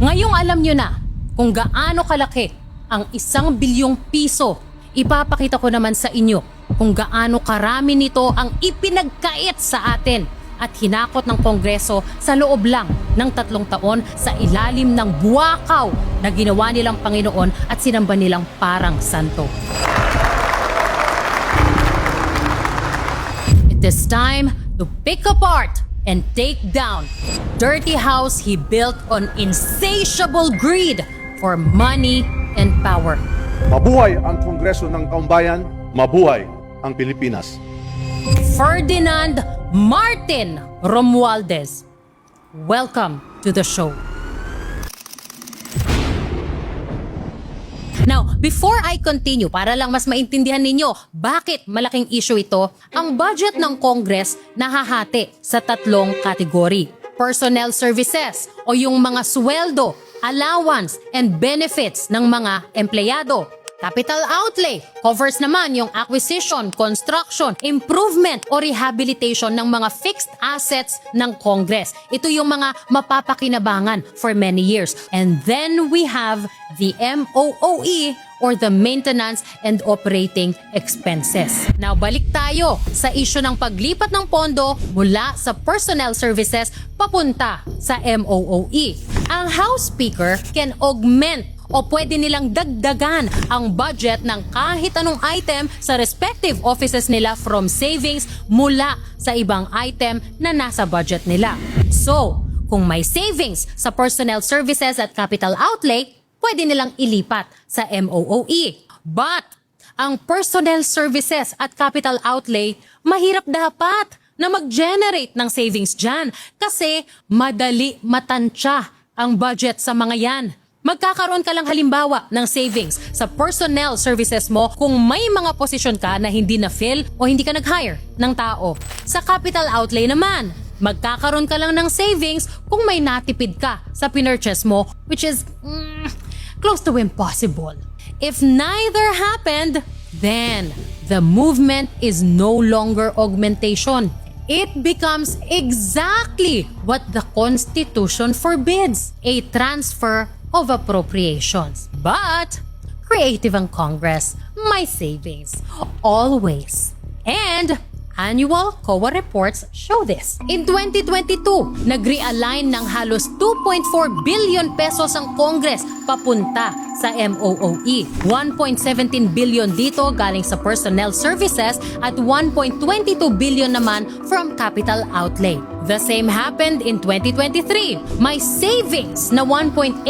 Ngayong alam nyo na kung gaano kalaki ang 1 bilyong piso, ipapakita ko naman sa inyo kung gaano karami nito ang ipinagkait sa atin at hinakot ng Kongreso sa loob lang ng 3 taon sa ilalim ng buwakaw na ginawa nilang Panginoon at sinamba nilang parang santo. It is time to pick apart and take down dirty house he built on insatiable greed for money and power. Mabuhay ang Kongreso ng Kaumbayan, mabuhay ang Pilipinas. Ferdinand Martin Romualdez, welcome to the show. Now, before I continue, para lang mas maintindihan ninyo bakit malaking issue ito, ang budget ng Congress nahahati sa 3 kategory. Personnel services o yung mga sweldo, allowance, and benefits ng mga empleyado. Capital outlay covers naman yung acquisition, construction, improvement o rehabilitation ng mga fixed assets ng Congress. Ito yung mga mapapakinabangan for many years. And then we have the MOOE or the maintenance and operating expenses. Now balik tayo sa issue ng paglipat ng pondo mula sa personnel services papunta sa MOOE. Ang House Speaker can augment o pwede nilang dagdagan ang budget ng kahit anong item sa respective offices nila from savings mula sa ibang item na nasa budget nila. So, kung may savings sa personnel services at capital outlay, pwede nilang ilipat sa MOOE. But, ang personnel services at capital outlay, mahirap dapat na mag-generate ng savings dyan kasi madali matansya ang budget sa mga yan. Magkakaroon ka lang halimbawa ng savings sa personnel services mo kung may mga posisyon ka na hindi na-fill o hindi ka nag-hire ng tao. Sa capital outlay naman, magkakaroon ka lang ng savings kung may natipid ka sa pinurchase mo, which is close to impossible. If neither happened, then the movement is no longer augmentation. It becomes exactly what the Constitution forbids, a transfer of appropriations. But creative ang Congress, my savings, always. And annual COA reports show this. In 2022, nag-realign ng halos 2.4 billion pesos ang Congress papunta sa MOOE. 1.17 billion dito galing sa personnel services at 1.22 billion naman from capital outlay. The same happened in 2023. May savings na 1.87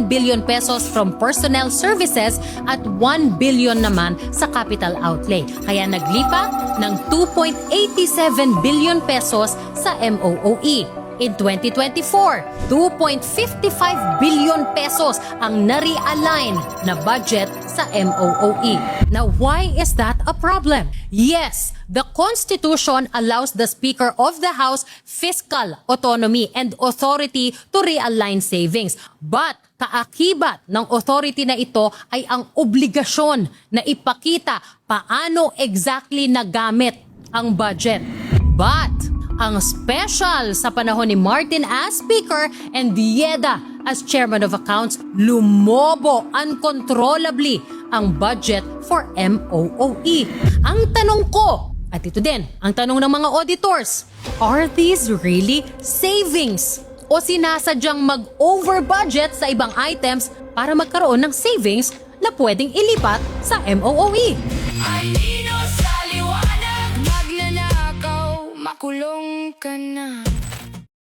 billion pesos from personnel services at 1 billion naman sa capital outlay. Kaya naglipat ng 2.87 billion pesos sa MOOE. In 2024, 2.55 billion pesos ang na-realign na budget sa MOOE. Now, why is that a problem? Yes, the Constitution allows the Speaker of the House fiscal autonomy and authority to realign savings. But kaakibat ng authority na ito ay ang obligasyon na ipakita paano exactly nagamit ang budget. But ang special sa panahon ni Martin as Speaker and Yeda as Chairman of Accounts, lumobo uncontrollably ang budget for MOOE. Ang tanong ko, at ito din, ang tanong ng mga auditors, are these really savings? O sinasadyang mag-over budget sa ibang items para magkaroon ng savings na pwedeng ilipat sa MOOE? Alino sa liwanag, magnanakaw, makulong ka na.